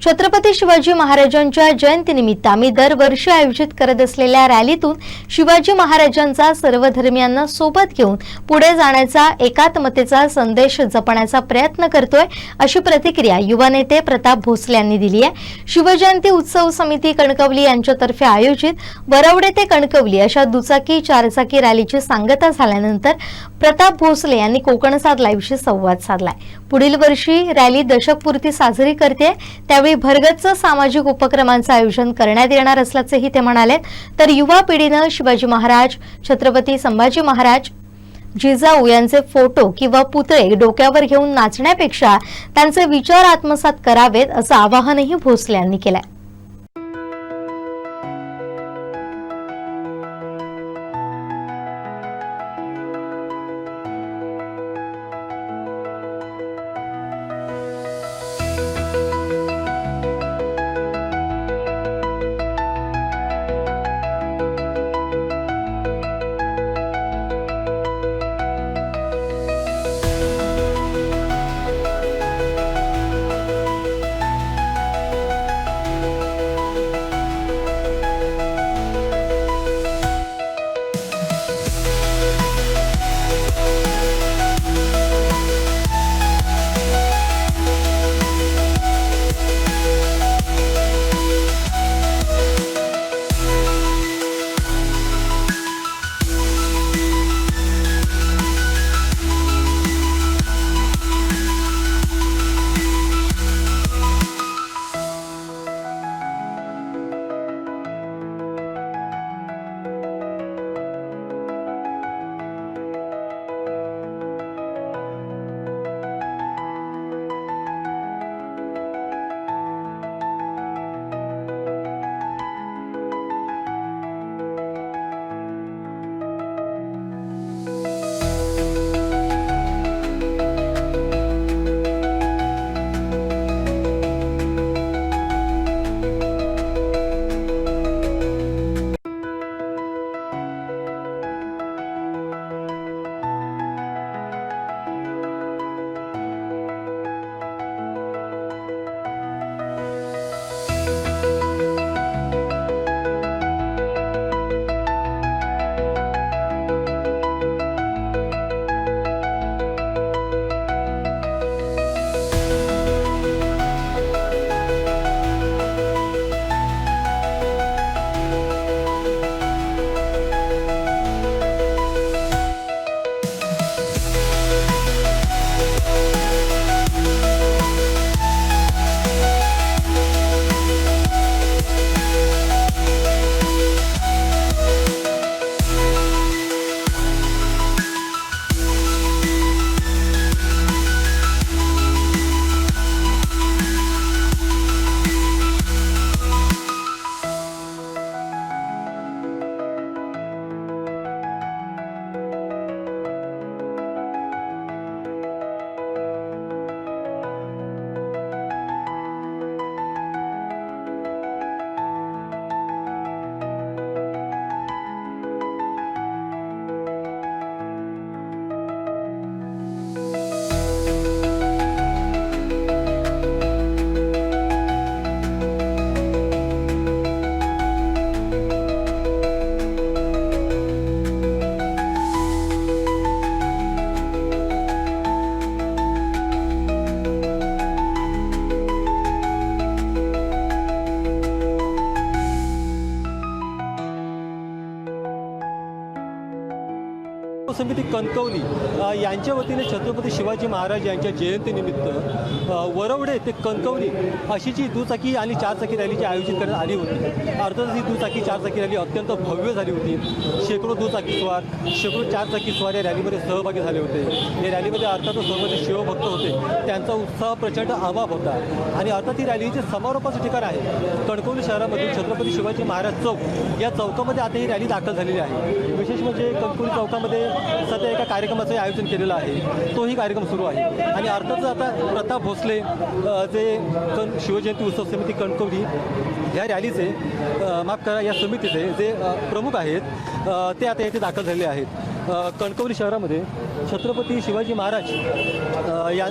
छत्रपती शिवाजी महाराजांच्या जयंतीनिमित्त आम्ही दरवर्षी आयोजित करत असलेल्या रॅलीतून शिवाजी महाराजांचा सर्व धर्मियांना सोबत घेऊन पुढे जाण्याचा एकात्मतेचा संदेश जपण्याचा प्रयत्न करतोय, अशी प्रतिक्रिया युवा नेते प्रताप भोसले यांनी दिली आहे। शिवजयंती उत्सव समिती कणकवली यांच्यातर्फे आयोजित वरवडे ते कणकवली अशा दुचाकी चारचाकी रॅलीची सांगता झाल्यानंतर प्रताप भोसले यांनी कोकणसाद लाईव्हशी संवाद साधलाय। पुढील वर्षी रॅली दशकपूर्ती साजरी करते, त्यावेळी भरगच्च सामाजिक उपक्रमांचे आयोजन करण्यात येणार असल्याचेही ते म्हणाले। तर युवा पिढीने शिवाजी महाराज, छत्रपती संभाजी महाराज, जिजाऊ यांचे फोटो किंवा पुतळे डोक्यावर घेऊन नाचण्यापेक्षा त्यांचे विचार आत्मसात करावेत, असं आवाहनही भोसले यांनी केलंय। समिती कणकवली यांच्या वतीने छत्रपती शिवाजी महाराज यांच्या जयंतीनिमित्त वरवडे ते कणकवली अशी जी दुचाकी आणि चारचाकी रॅलीची आयोजित करण्यात आली होती। अर्थातच ही दुचाकी चारचाकी रॅली अत्यंत भव्य झाली होती। शेकडो दुचाकी स्वार, शेकडो चारचाकी स्वार या रॅलीमध्ये सहभागी झाले होते। या रॅलीमध्ये अर्थातच सर्व शिवभक्त होते, त्यांचा उत्साह प्रचंड अमाप होता। आणि अर्थात ही रॅलीचे समारोपाचं ठिकाण आहे कणकवली शहरामधील छत्रपती शिवाजी महाराज चौक। या चौकामध्ये आता ही रॅली दाखल झालेली आहे। विशेष म्हणजे कणकवली चौकामध्ये सध्या एका कार्यक्रमाचं आयोजन केलेलं आहे, तोही कार्यक्रम सुरू आहे। आणि अर्थातच आता प्रताप भोसले जे शिवजयंती उत्सव समिती कणकवली या रॅलीचे माफ करा या समितीचे जे प्रमुख आहेत ते आता येथे दाखल झालेले आहेत। कणकवली शहरामध्ये छत्रपती शिवाजी महाराज や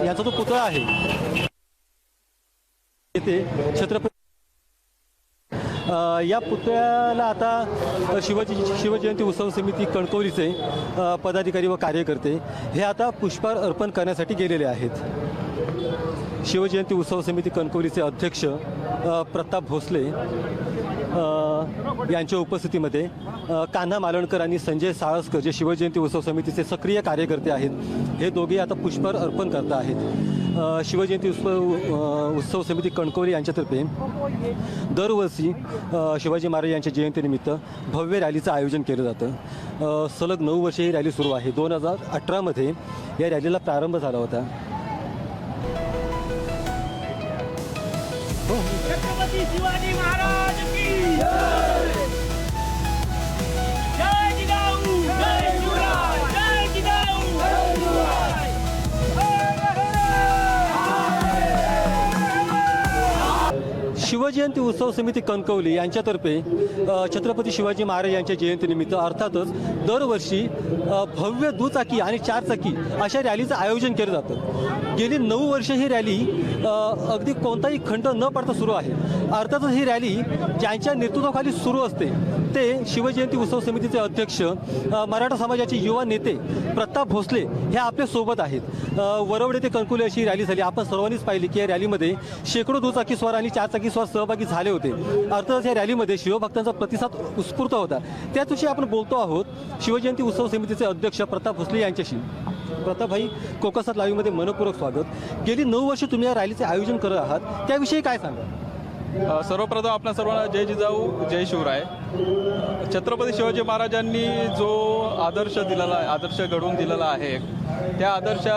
यांचा जो पुतळा आहे, नेते छत्रपती या पुतळ्याला आता शिवजयंती उत्सव समिती कणकवलीचे पदाधिकारी व कार्यकर्ते हे आता पुष्पहार अर्पण करण्यासाठी गेलेले आहेत. शिवजयंती उत्सव समिती कणकवलीचे अध्यक्ष प्रताप भोसले यांच्या उपस्थितीमध्ये कान्हा मालवणकर आणि संजय साळसकर जे शिवजयंती उत्सव समितीचे सक्रिय कार्यकर्ते आहेत, हे दोघे आता पुष्पहार अर्पण करत आहेत. शिवजयंती उत्सव समिती कणकवली यांच्यातर्फे दरवर्षी शिवाजी महाराज यांच्या जयंतीनिमित्त भव्य रॅलीचं आयोजन केलं जातं. सलग 9 वर्षे ही रॅली सुरू आहे. 2018मध्ये या रॅलीला प्रारंभ झाला होता. छत्रपती शिवाजी महाराज की जय जिजाऊ, जय शिवराय, जय जिजाऊ, जय शिवराय. शिवजयंती उत्सव समिती कणकवली यांच्यातर्फे छत्रपती शिवाजी महाराज यांच्या जयंतीनिमित्त अर्थातच दरवर्षी भव्य दुचाकी आणि 4 चाकी अशा रॅलीचं आयोजन केलं जातं. गेली 9 वर्षे ही रॅली अगदी कोणताही खंड न पडता सुरू आहे. अर्थातच ही रॅली ज्यांच्या नेतृत्वाखाली सुरू असते ते शिवजयंती उत्सव समितीचे अध्यक्ष मराठा समाजाचे युवा नेते प्रताप भोसले हे आपल्या सोबत आहेत. वरवडे ते कणकवली अशी रॅली झाली. आपण सर्वांनीच पाहिली की या रॅलीमध्ये शेकडो दुचाकी स्वार आणि 4 चाकी स्वार सहभागी झाले होते. अर्थातच या रॅलीमध्ये शिवभक्तांचा प्रतिसाद उत्स्फूर्त होता. त्याचविषयी आपण बोलतो आहोत शिवजयंती उत्सव समितीचे अध्यक्ष प्रताप भोसले यांच्याशी. प्रताप भाई, कोकसात लाईव्हमध्ये मनपूर्वक स्वागत. गेली 9 वर्षे तुम्ही या रॅलीचे आयोजन करत आहात, त्याविषयी काय सांगा? सर्वप्रथम आपल्या सर्वांना जय जिजाऊ, जय शिवराय. छत्रपती शिवाजी महाराजांनी जो आदर्श दिलेला आहे, आदर्श घडवून दिलेला आहे, त्या आदर्श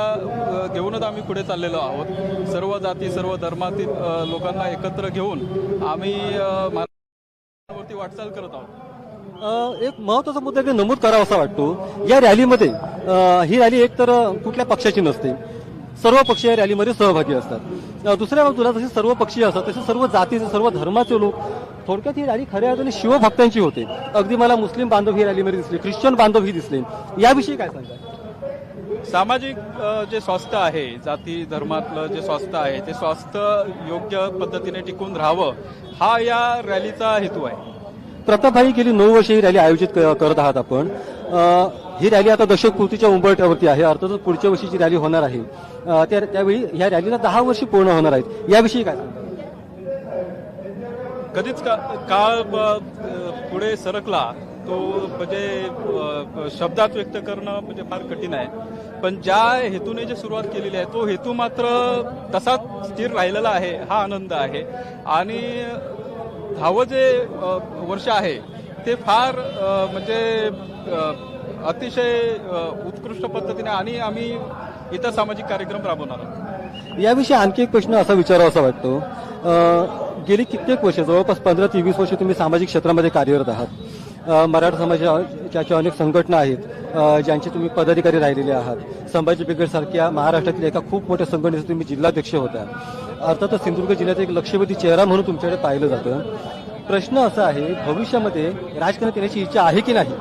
घेऊनच आम्ही पुढे चाललेलो आहोत. सर्व जाती, सर्व धर्मातील लोकांना एकत्र घेऊन आम्ही महाराष्ट्रावरती वाटचाल करत आहोत. एक महत्त्वाचा मुद्दा इकडे नमूद करावा असा वाटतो. या रॅलीमध्ये ही रॅली एकतर कुठल्या पक्षाची नसते, सर्व पक्ष या रॅलीमध्ये सहभागी असतात. दुसऱ्या बाजूला जसे सर्व पक्षीय असतात तसे सर्व जातीचे, सर्व धर्माचे लोक. थोडक्यात ही रॅली खऱ्या अर्थाने शिवभक्तांची होते. अगदी मला मुस्लिम बांधव ही रॅलीमध्ये दिसले, ख्रिश्चन बांधवही दिसले. याविषयी काय सांगा? सामाजिक जे स्वास्थ्य आहे, जाती धर्मातलं जे स्वास्थ्य आहे, ते स्वास्थ्य योग्य पद्धतीने टिकून राहावं, हा या रॅलीचा हेतू आहे. प्रतापभाई, गेली 9 वर्षे ही रॅली आयोजित करत आहात आपण. ही रॅली आता दशकपूर्तीच्या उंबरठ्यावरती आहे. अर्थातच पुढच्या वर्षीची रॅली होणार आहे. त्यावेळी ह्या रॅलीला 10 वर्षे पूर्ण होणार आहेत. याविषयी काय सांगा? कधीच काळ पुढे सरकला तो म्हणजे शब्दात व्यक्त करणं म्हणजे फार कठीण आहे. पण ज्या हेतूने जे सुरुवात केलेली आहे तो हेतू मात्र तसाच स्थिर राहिलेला आहे. हा आनंद आहे. आणि 10वं जे वर्ष आहे ते फार म्हणजे अतिशय उत्कृष्ट पद्धतीने आणि आम्ही इतर सामाजिक कार्यक्रम राबवणार आहोत. याविषयी आणखी एक प्रश्न असा विचारावा असा वाटतो. गेली कित्येक वर्ष, जवळपास 15 ते 20 वर्ष तुम्ही सामाजिक क्षेत्रामध्ये कार्यरत आहात. मराठा समाजाच्या अनेक संघटना आहेत ज्यांचे तुम्ही पदाधिकारी राहिलेले आहात. संभाजी ब्रिगेड सारख्या महाराष्ट्रातील एका खूप मोठ्या संघटनेचे तुम्ही जिल्हाध्यक्ष होता. अर्थातच सिंधुदुर्ग जिल्ह्याचा एक लक्षवेधी चेहरा म्हणून तुमच्याकडे पाहिलं जातं. प्रश्न असा आहे, भविष्यामध्ये राजकारणात येण्याची इच्छा आहे की नाही?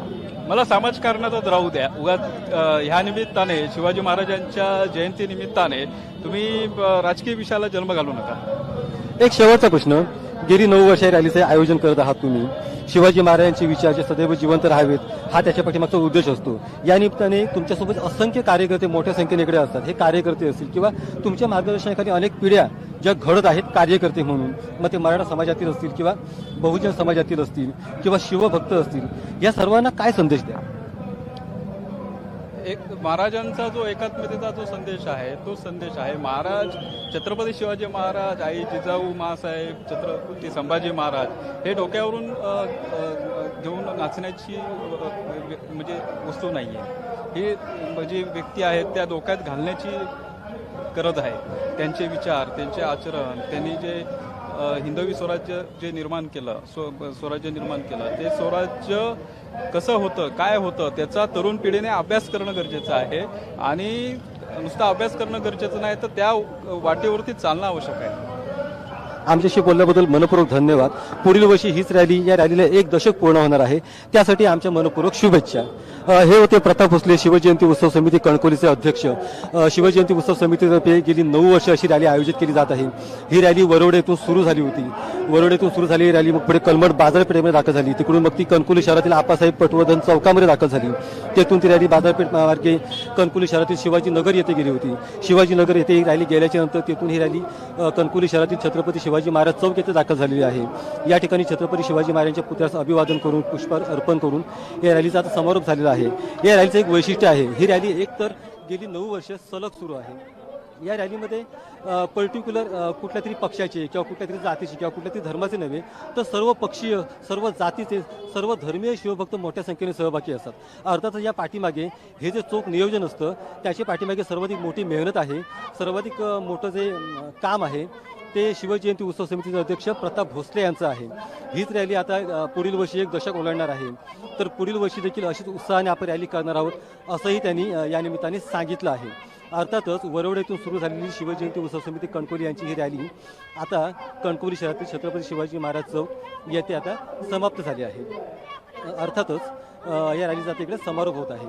मला समाजकारणातच राहू द्या. उगाच ह्या निमित्ताने, शिवाजी महाराजांच्या जयंती निमित्ताने तुम्ही राजकीय विषयाला जन्म घालू नका. एक शेवटचा प्रश्न. गेली 9 वर्ष रॅलीचे आयोजन करत आहात तुम्ही. शिवाजी महाराजांचे विचार जे सदैव जिवंत राहावेत हा त्याच्या पाठीमागचा उद्देश असतो. या निमित्ताने तुमच्यासोबत असंख्य कार्यकर्ते मोठ्या संख्येने इकडे असतात. हे कार्यकर्ते असतील किंवा तुमच्या मार्गदर्शनाखाली अनेक पिढ्या ज्या घडत आहेत कार्यकर्ते म्हणून, मग ते मराठा समाजातील असतील किंवा बहुजन समाजातील असतील किंवा शिवभक्त असतील, या सर्वांना काय संदेश द्या? एक महाराजांचा जो एकात्मतेचा जो संदेश आहे तो संदेश आहे. महाराज छत्रपती शिवाजी महाराज, आई जिजाऊ मासाहेब, छत्रपती संभाजी महाराज हे डोक्यावरून घेऊन नाचण्याची म्हणजे वस्तू नाही आहे. ही म्हणजे व्यक्ती आहेत त्या डोक्यात घालण्याची गरज आहे. त्यांचे विचार, त्यांचे आचरण, त्यांनी जे हिंदवी स्वराज्य जे निर्माण केलं, स्वराज्य निर्माण केलं, ते स्वराज्य कसं होतं, काय होतं, त्याचा तरुण पिढीने अभ्यास करणं गरजेचं आहे. आणि नुसता अभ्यास करणं गरजेचं नाही तर त्या वाटेवरती चालणं आवश्यक आहे. आमच्याशी बोलल्याबद्दल मनपूर्वक धन्यवाद. पुढील वर्षी हीच रॅली, या रॅलीला 1 दशक पूर्ण होणार आहे, त्यासाठी आमच्या मनपूर्वक शुभेच्छा. हे होते प्रताप भोसले, शिवजयंती उत्सव समिती कणकवलीचे अध्यक्ष. शिवजयंती उत्सव समितीतर्फे गेली 9 वर्ष अशी रॅली आयोजित केली जात आहे. ही रॅली वरवडे येथून सुरू झाली होती. वरवडेतून सुरू झालेली रॅली मग पुढे कलमड बाजारपेठेमध्ये दाखल झाली. तिकडून मग ती कणकवली शहरातील आप्पासाहेब पटवर्धन चौकामध्ये दाखल झाली. तेथून ती रॅली बाजारपेठ मार्गे कणकवली शहरातील शिवाजीनगर येथे गेली होती. शिवाजीनगर येथे ही रॅली गेल्याच्या नंतर तेथून ही रॅली कणकवली शहरातील छत्रपती शिवाजी महाराज चौक येथे दाखल झालेली आहे. या ठिकाणी छत्रपती शिवाजी महाराजांच्या पुतळ्यास अभिवादन करून पुष्प अर्पण करून या रॅलीचा आता समारोप झालेला आहे. या रॅलीचं एक वैशिष्ट्य आहे, ही रॅली एकतर गेली 9 वर्ष सलग सुरू आहे. या रॅलीमध्ये पर्टिक्युलर कुठल्या तरी पक्षाचे किंवा कुठल्या तरी जातीचे किंवा कुठल्या तरी धर्माचे नव्हे, तर सर्व पक्षीय, सर्व जातीचे, सर्व धर्मीय शिवभक्त मोठ्या संख्येने सहभागी असतात. अर्थातच या पाठीमागे हे जे चोख नियोजन असतं, त्याच्या पाठीमागे सर्वाधिक मोठी मेहनत आहे. सर्वाधिक मोठं जे काम आहे ते शिवजयंती उत्सव समितीचे अध्यक्ष प्रताप भोसले यांचं आहे. हीच रॅली आता पुढील वर्षी 1 दशक ओलांडणार आहे. तर पुढील वर्षी देखील अशीच उत्साहाने आपण रॅली करणार आहोत, असंही त्यांनी या निमित्ताने सांगितलं आहे. अर्थातच वरवडेतून सुरू झालेली शिवजयंती उत्सव समिती कणकवली यांची ही रॅली आता कणकवली शहरातील छत्रपती शिवाजी महाराज चौक येथे आता समाप्त झाली आहे. अर्थातच या रॅलीचा आता इकडे समारोप होत आहे.